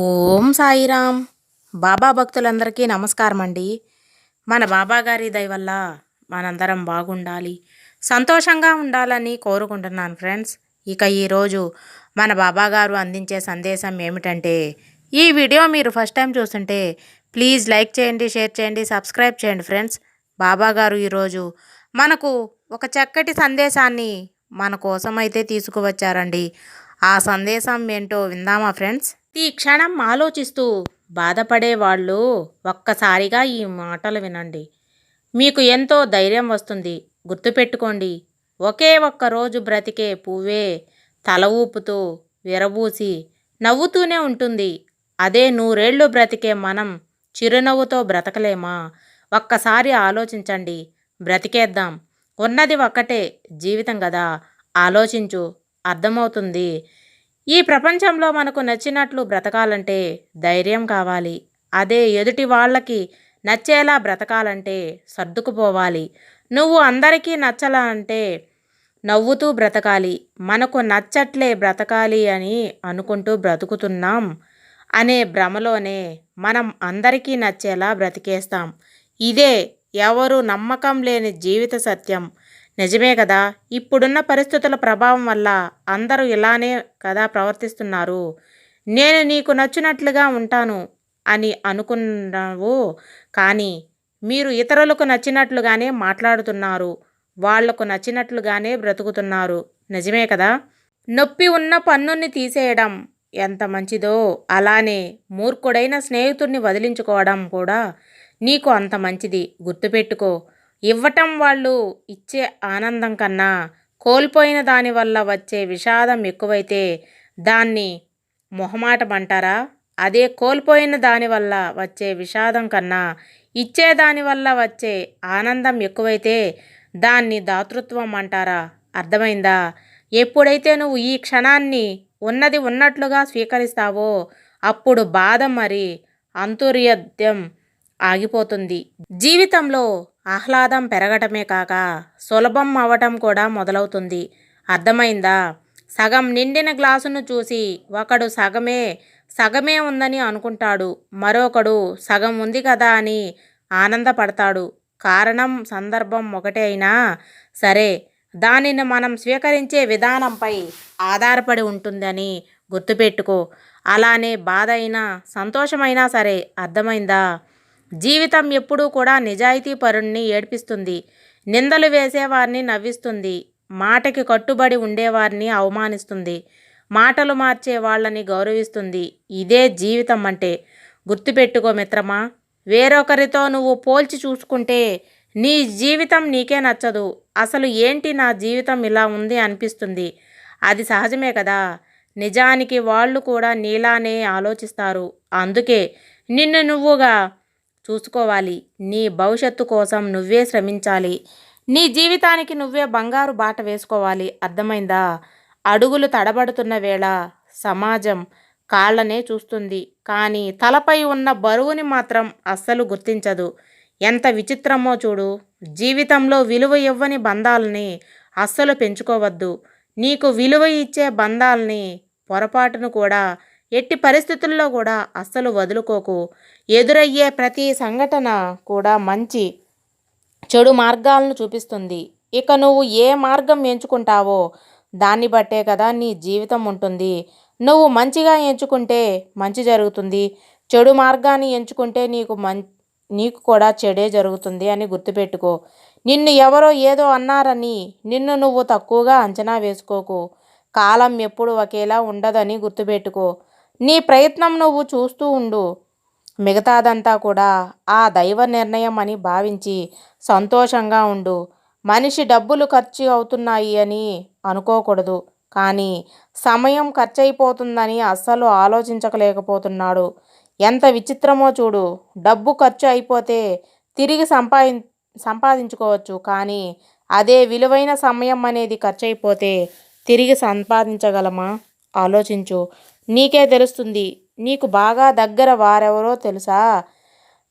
ఓం సాయిరామ్. బాబా భక్తులందరికీ నమస్కారం అండి. మన బాబా గారి దయ వల్ల మనందరం బాగుండాలి, సంతోషంగా ఉండాలని కోరుకుంటున్నాను ఫ్రెండ్స్. ఇక ఈరోజు మన బాబా గారు అందించే సందేశం ఏమిటంటే, ఈ వీడియో మీరు ఫస్ట్ టైం చూస్తుంటే ప్లీజ్ లైక్ చేయండి, షేర్ చేయండి, సబ్స్క్రైబ్ చేయండి ఫ్రెండ్స్. బాబా గారు ఈరోజు మనకు ఒక చక్కటి సందేశాన్ని మన కోసం అయితే తీసుకువచ్చారండి. ఆ సందేశం ఏంటో విందామా ఫ్రెండ్స్? ఈ క్షణం ఆలోచిస్తూ బాధపడే వాళ్ళు ఒక్కసారిగా ఈ మాటలు వినండి. మీకు ఎంతో ధైర్యం వస్తుంది. గుర్తుపెట్టుకోండి, ఒకే ఒక్క రోజు బ్రతికే పువ్వే తల ఊపుతూ విరబూసి నవ్వుతూనే ఉంటుంది. అదే నూరేళ్లు బ్రతికే మనం చిరునవ్వుతో బ్రతకలేమా? ఒక్కసారి ఆలోచించండి. బ్రతికేద్దాం. ఉన్నది ఒక్కటే జీవితం కదా. ఆలోచించు, అర్థమవుతుంది. ఈ ప్రపంచంలో మనకు నచ్చినట్లు బ్రతకాలంటే ధైర్యం కావాలి. అదే ఎదుటి వాళ్ళకి నచ్చేలా బ్రతకాలంటే సర్దుకుపోవాలి. నువ్వు అందరికీ నచ్చాలంటే నవ్వుతూ బ్రతకాలి. మనకు నచ్చట్లే బ్రతకాలి అని అనుకుంటూ బ్రతుకుతున్నాం అనే భ్రమలోనే మనం అందరికీ నచ్చేలా బ్రతికేస్తాం. ఇదే ఎవరు నమ్మకం లేని జీవిత సత్యం. నిజమే కదా. ఇప్పుడున్న పరిస్థితుల ప్రభావం వల్ల అందరూ ఇలానే కదా ప్రవర్తిస్తున్నారు. నేను నీకు నచ్చినట్లుగా ఉంటాను అని అనుకున్నావు, కానీ మీరు ఇతరులకు నచ్చినట్లుగానే మాట్లాడుతున్నారు, వాళ్లకు నచ్చినట్లుగానే బ్రతుకుతున్నారు. నిజమే కదా. నొప్పి ఉన్న పన్నుని తీసేయడం ఎంత మంచిదో, అలానే మూర్ఖుడైన స్నేహితుడిని వదిలించుకోవడం కూడా నీకు అంత మంచిది. గుర్తుపెట్టుకో, ఇవ్వటం వాళ్ళు ఇచ్చే ఆనందం కన్నా కోల్పోయిన దానివల్ల వచ్చే విషాదం ఎక్కువైతే దాన్ని మొహమాటం అంటారా? అదే కోల్పోయిన దానివల్ల వచ్చే విషాదం కన్నా ఇచ్చే దానివల్ల వచ్చే ఆనందం ఎక్కువైతే దాన్ని దాతృత్వం అంటారా? అర్థమైందా? ఎప్పుడైతే నువ్వు ఈ క్షణాన్ని ఉన్నది ఉన్నట్లుగా స్వీకరిస్తావో అప్పుడు బాధ మరి అంతుర్యర్థం ఆగిపోతుంది. జీవితంలో ఆహ్లాదం పెరగటమే కాక సులభం అవ్వటం కూడా మొదలవుతుంది. అర్థమైందా? సగం నిండిన గ్లాసును చూసి ఒకడు సగమే ఉందని అనుకుంటాడు, మరొకడు సగం ఉంది కదా అని ఆనందపడతాడు. కారణం సందర్భం ఒకటే అయినా సరే దానిని మనం స్వీకరించే విధానంపై ఆధారపడి ఉంటుందని గుర్తుపెట్టుకో. అలానే బాధ అయినా సంతోషమైనా సరే. అర్థమైందా? జీవితం ఎప్పుడూ కూడా నిజాయితీ పరుణ్ణి ఏడ్పిస్తుంది, నిందలు వేసేవారిని నవ్విస్తుంది, మాటకి కట్టుబడి ఉండేవారిని అవమానిస్తుంది, మాటలు మార్చే వాళ్ళని గౌరవిస్తుంది. ఇదే జీవితం అంటే. గుర్తుపెట్టుకో మిత్రమా. వేరొకరితో నువ్వు పోల్చి చూసుకుంటే నీ జీవితం నీకే నచ్చదు. అసలు ఏంటి నా జీవితం ఇలా ఉంది అనిపిస్తుంది. అది సహజమే కదా. నిజానికి వాళ్ళు కూడా నీలానే ఆలోచిస్తారు. అందుకే నిన్ను నువ్వుగా చూసుకోవాలి. నీ భవిష్యత్తు కోసం నువ్వే శ్రమించాలి. నీ జీవితానికి నువ్వే బంగారు బాట వేసుకోవాలి. అర్థమైందా? అడుగులు తడబడుతున్న వేళ సమాజం కాళ్ళనే చూస్తుంది, కానీ తలపై ఉన్న బరువుని మాత్రం అస్సలు గుర్తించదు. ఎంత విచిత్రమో చూడు. జీవితంలో విలువ ఇవ్వని బంధాలని అస్సలు పెంచుకోవద్దు. నీకు విలువ ఇచ్చే బంధాలని పొరపాటును కూడా ఎట్టి పరిస్థితుల్లో కూడా అస్సలు వదులుకోకు. ఎదురయ్యే ప్రతి సంఘటన కూడా మంచి చెడు మార్గాలను చూపిస్తుంది. ఇక నువ్వు ఏ మార్గం ఎంచుకుంటావో దాన్ని బట్టే కదా నీ జీవితం ఉంటుంది. నువ్వు మంచిగా ఎంచుకుంటే మంచి జరుగుతుంది, చెడు మార్గాన్ని ఎంచుకుంటే నీకు కూడా చెడే జరుగుతుంది అని గుర్తుపెట్టుకో. నిన్ను ఎవరో ఏదో అన్నారని నిన్ను నువ్వు తక్కువగా అంచనా వేసుకోకు. కాలం ఎప్పుడు ఒకేలా ఉండదని గుర్తుపెట్టుకో. నీ ప్రయత్నం నువ్వు చూస్తూ ఉండు. మిగతాదంతా కూడా ఆ దైవ నిర్ణయం అని భావించి సంతోషంగా ఉండు. మనిషి డబ్బులు ఖర్చు అవుతున్నాయి అని అనుకోకూడదు, కానీ సమయం ఖర్చయిపోతుందని అస్సలు ఆలోచించలేకపోతున్నాడు. ఎంత విచిత్రమో చూడు. డబ్బు ఖర్చు అయిపోతే తిరిగి సంపాదించుకోవచ్చు, కానీ అదే విలువైన సమయం అనేది ఖర్చు అయిపోతే తిరిగి సంపాదించగలమా? ఆలోచించు. నీకే తెలుస్తుంది. నీకు బాగా దగ్గర వారెవరో తెలుసా?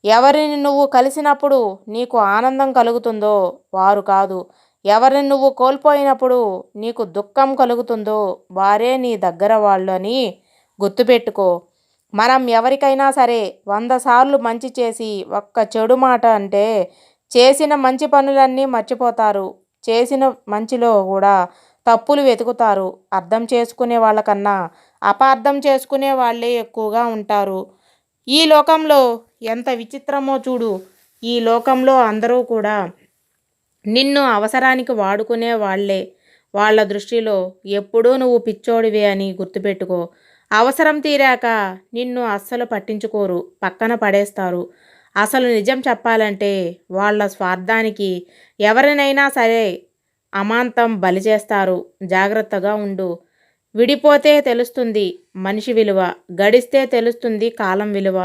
ఎవరిని నువ్వు కలిసినప్పుడు నీకు ఆనందం కలుగుతుందో వారు కాదు. ఎవరిని నువ్వు కోల్పోయినప్పుడు నీకు దుఃఖం కలుగుతుందో వారే నీ దగ్గర వాళ్ళు అని గుర్తుపెట్టుకో. మనం ఎవరికైనా సరే 100 సార్లు మంచి చేసి ఒక్క చెడు మాట అంటే చేసిన మంచి పనులన్నీ మర్చిపోతారు. చేసిన మంచిలో కూడా తప్పులు వెతుకుతారు. అర్థం చేసుకునే వాళ్ళకన్నా అపార్థం చేసుకునే వాళ్ళే ఎక్కువగా ఉంటారు. ఈ లోకంలో ఎంత విచిత్రమో చూడు. ఈ లోకంలో అందరూ కూడా నిన్ను అవసరానికి వాడుకునే వాళ్ళే. వాళ్ళ దృష్టిలో ఎప్పుడూ నువ్వు పిచ్చోడివే అని గుర్తుపెట్టుకో. అవసరం తీరాక నిన్ను అస్సలు పట్టించుకోరు, పక్కన పడేస్తారు. అసలు నిజం చెప్పాలంటే వాళ్ళ స్వార్థానికి ఎవరినైనా సరే అమాంతం బలి చేస్తారు. జాగ్రత్తగా ఉండు. విడిపోతే తెలుస్తుంది మనిషి విలువ, గడిస్తే తెలుస్తుంది కాలం విలువ.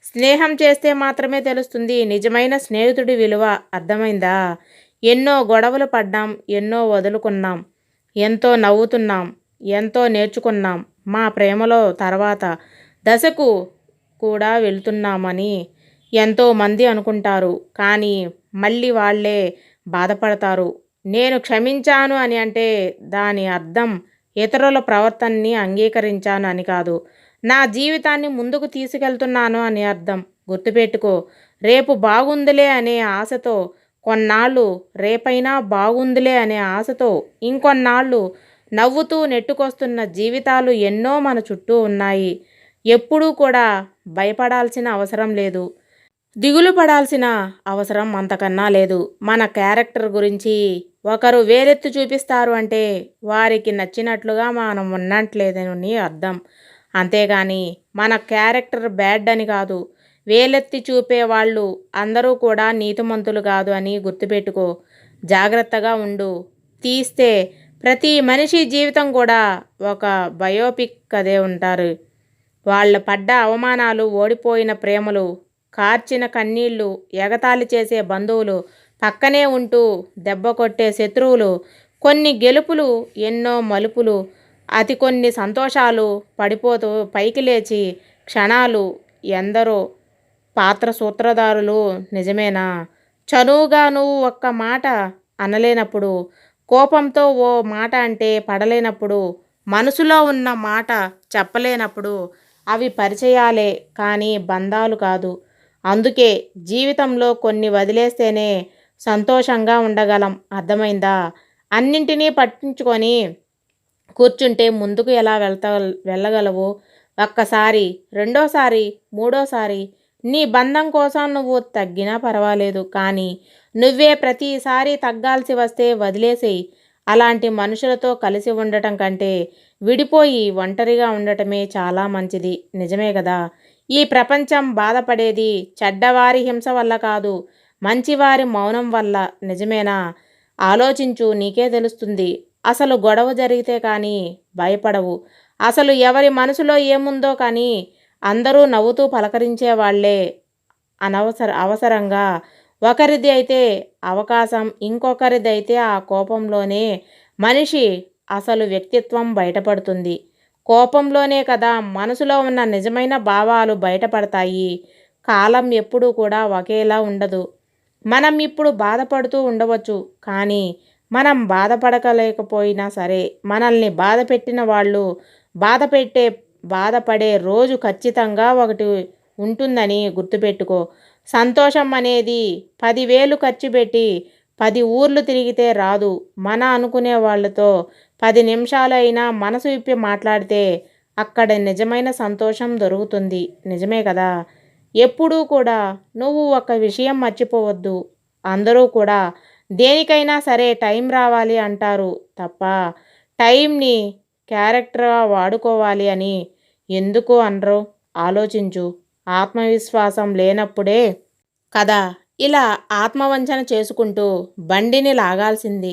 స్నేహం చేస్తే మాత్రమే తెలుస్తుంది నిజమైన స్నేహితుడి విలువ. అర్థమైందా? ఎన్నో గొడవలు పడ్డాం, ఎన్నో వదులుకున్నాం, ఎంతో నవ్వుతున్నాం, ఎంతో నేర్చుకున్నాం. మా ప్రేమలో తర్వాత దశకు కూడా వెళ్తున్నామని ఎంతోమంది అనుకుంటారు. కానీ మళ్ళీ వాళ్ళే బాధపడతారు. నేను క్షమించాను అని అంటే దాని అర్థం ఇతరుల ప్రవర్తనని అంగీకరించాను అని కాదు. నా జీవితాన్ని ముందుకు తీసుకెళ్తున్నాను అని అర్థం. గుర్తుపెట్టుకో. రేపు బాగుందిలే అనే ఆశతో కొన్నాళ్ళు, రేపైనా బాగుందిలే అనే ఆశతో ఇంకొన్నాళ్ళు నవ్వుతూ నెట్టుకొస్తున్న జీవితాలు ఎన్నో మన చుట్టూ ఉన్నాయి. ఎప్పుడూ కూడా భయపడాల్సిన అవసరం లేదు, దిగులు పడాల్సిన అవసరం అంతకన్నా లేదు. మన క్యారెక్టర్ గురించి ఒకరు వేలెత్తి చూపిస్తారు అంటే వారికి నచ్చినట్లుగా మనం ఉన్నట్లేదని అర్థం. అంతేగాని మన క్యారెక్టర్ బ్యాడ్ అని కాదు. వేలెత్తి చూపే వాళ్ళు అందరూ కూడా నీతిమంతులు కాదు అని గుర్తుపెట్టుకో. జాగ్రత్తగా ఉండు. తీస్తే ప్రతి మనిషి జీవితం కూడా ఒక బయోపిక్ కదే ఉంటారు. వాళ్ళ పడ్డ అవమానాలు, ఓడిపోయిన ప్రేమలు, కార్చిన కన్నీళ్లు, ఎగతాళి చేసే బంధువులు, పక్కనే ఉంటూ దెబ్బ కొట్టే శత్రువులు, కొన్ని గెలుపులు, ఎన్నో మలుపులు, అతి కొన్ని సంతోషాలు, పడిపోతూ పైకి లేచి క్షణాలు, ఎందరో పాత్ర సూత్రధారులు. నిజమేనా? చనువుగా నువ్వు ఒక్క మాట అనలేనప్పుడు, కోపంతో ఓ మాట అంటే పడలేనప్పుడు, మనసులో ఉన్న మాట చెప్పలేనప్పుడు అవి పరిచయాలే కానీ బంధాలు కాదు. అందుకే జీవితంలో కొన్ని వదిలేస్తేనే సంతోషంగా ఉండగలం. అర్థమైందా? అన్నింటినీ పట్టించుకొని కూర్చుంటే ముందుకు ఎలా వెళ్ళగలవు? ఒక్కసారి, రెండోసారి, మూడోసారి నీ బంధం కోసం నువ్వు తగ్గినా పర్వాలేదు, కానీ నువ్వే ప్రతిసారి తగ్గాల్సి వస్తే వదిలేసేయి. అలాంటి మనుషులతో కలిసి ఉండటం కంటే విడిపోయి ఒంటరిగా ఉండటమే చాలా మంచిది. నిజమే కదా? ఈ ప్రపంచం బాధపడేది చెడ్డవారి హింస వల్ల కాదు, మంచివారి మౌనం వల్ల. నిజమేనా? ఆలోచించు, నీకే తెలుస్తుంది. అసలు గొడవ జరిగితే కానీ భయపడవు. అసలు ఎవరి మనసులో ఏముందో కానీ అందరూ నవ్వుతూ పలకరించే వాళ్ళే. అవసరంగా ఒకరిది అయితే అవకాశం, ఇంకొకరిది అయితే ఆ కోపంలోనే మనిషి అసలు వ్యక్తిత్వం బయటపడుతుంది. కోపంలోనే కదా మనసులో ఉన్న నిజమైన భావాలు బయటపడతాయి. కాలం ఎప్పుడూ కూడా ఒకేలా ఉండదు. మనం ఇప్పుడు బాధపడుతూ ఉండవచ్చు, కానీ మనం బాధపడకలేకపోయినా సరే మనల్ని బాధ పెట్టిన వాళ్ళు బాధపడే రోజు ఖచ్చితంగా ఒకటి ఉంటుందని గుర్తుపెట్టుకో. సంతోషం అనేది 10,000 ఖర్చు పెట్టి 10 ఊర్లు తిరిగితే రాదు. మన అనుకునే వాళ్ళతో 10 నిమిషాలైనా మనసు విప్పి మాట్లాడితే అక్కడ నిజమైన సంతోషం దొరుకుతుంది. నిజమే కదా? ఎప్పుడూ కూడా నువ్వు ఒక విషయం మర్చిపోవద్దు. అందరూ కూడా దేనికైనా సరే టైం రావాలి అంటారు తప్ప టైంని క్యారెక్టర్గా వాడుకోవాలి అని ఎందుకు అనరు? ఆలోచించు. ఆత్మవిశ్వాసం లేనప్పుడే కదా ఇలా ఆత్మవంచన చేసుకుంటూ బండిని లాగాల్సింది.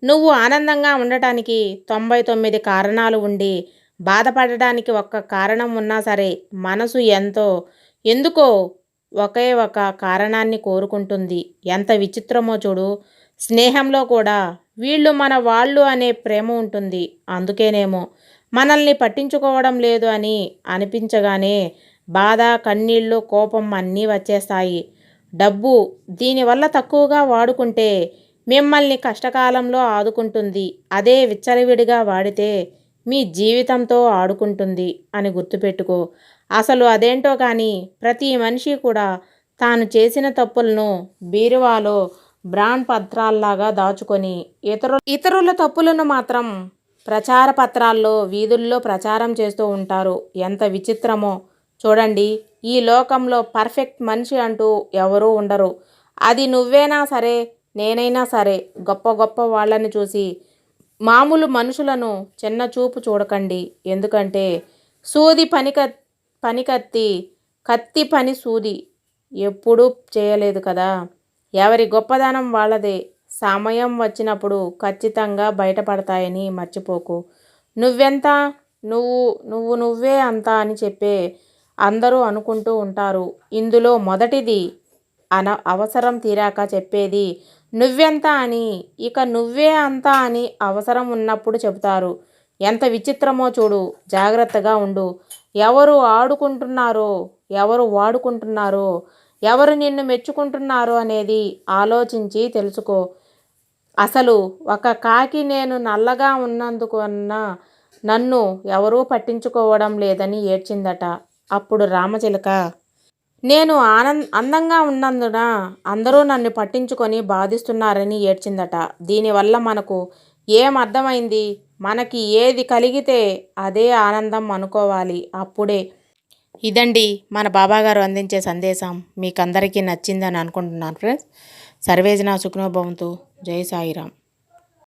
నువ్వు ఆనందంగా ఉండటానికి 99 కారణాలు ఉండి బాధపడటానికి ఒక్క కారణం ఉన్నా సరే మనసు ఎందుకో ఒకే ఒక కారణాన్ని కోరుకుంటుంది. ఎంత విచిత్రమో చూడు. స్నేహంలో కూడా వీళ్ళు మన వాళ్ళు అనే ప్రేమ ఉంటుంది. అందుకేనేమో మనల్ని పట్టించుకోవడం లేదు అని అనిపించగానే బాధ, కన్నీళ్ళు, కోపం అన్నీ వచ్చేస్తాయి. డబ్బు దీనివల్ల తక్కువగా వాడుకుంటే మిమ్మల్ని కష్టకాలంలో ఆదుకుంటుంది. అదే విచ్చలవిడిగా వాడితే మీ జీవితంతో ఆడుకుంటుంది అని గుర్తుపెట్టుకో. అసలు అదేంటో కానీ ప్రతి మనిషి కూడా తాను చేసిన తప్పులను బీరువాలో బ్రాండ్ పత్రాల్లాగా దాచుకొని ఇతరుల తప్పులను మాత్రం ప్రచార పత్రాల్లో వీధుల్లో ప్రచారం చేస్తూ ఉంటారు. ఎంత విచిత్రమో చూడండి. ఈ లోకంలో పర్ఫెక్ట్ మనిషి అంటూ ఎవరూ ఉండరు. అది నువ్వైనా సరే, నేనైనా సరే. గొప్ప గొప్ప వాళ్ళని చూసి మామూలు మనుషులను చిన్న చూపు చూడకండి. ఎందుకంటే సూది పనికత్తి, కత్తి పని సూది ఎప్పుడూ చేయలేదు కదా. ఎవరి గొప్పదనం వాళ్ళదే. సమయం వచ్చినప్పుడు ఖచ్చితంగా బయటపడతాయని మర్చిపోకు. నువ్వెంత, నువ్వే అంత అని చెప్పే అందరూ అనుకుంటూ ఉంటారు. ఇందులో మొదటిది అవసరం తీరాక చెప్పేది నువ్వెంత అని. ఇక నువ్వే అంత అని అవసరం ఉన్నప్పుడు చెబుతారు. ఎంత విచిత్రమో చూడు. జాగ్రత్తగా ఉండు. ఎవరు ఆడుకుంటున్నారో, ఎవరు వాడుకుంటున్నారో, ఎవరు నిన్ను మెచ్చుకుంటున్నారో అనేది ఆలోచించి తెలుసుకో. అసలు ఒక కాకి నేను నల్లగా ఉన్నందుకన్నా నన్ను ఎవరూ పట్టించుకోవడం లేదని ఏడ్చిందట. అప్పుడు రామచిలక, నేను అందంగా ఉన్నందున అందరూ నన్ను పట్టించుకొని బాధిస్తున్నారని ఏడ్చిందట. దీనివల్ల మనకు ఏం అర్థమైంది? మనకి ఏది కలిగితే అదే ఆనందం అనుకోవాలి. అప్పుడే. ఇదండి మన బాబాగారు అందించే సందేశం. మీకు అందరికీ నచ్చిందని అనుకుంటున్నాను ఫ్రెండ్స్. సర్వేజన సుఖినో భవంతు. జై సాయిరామ్.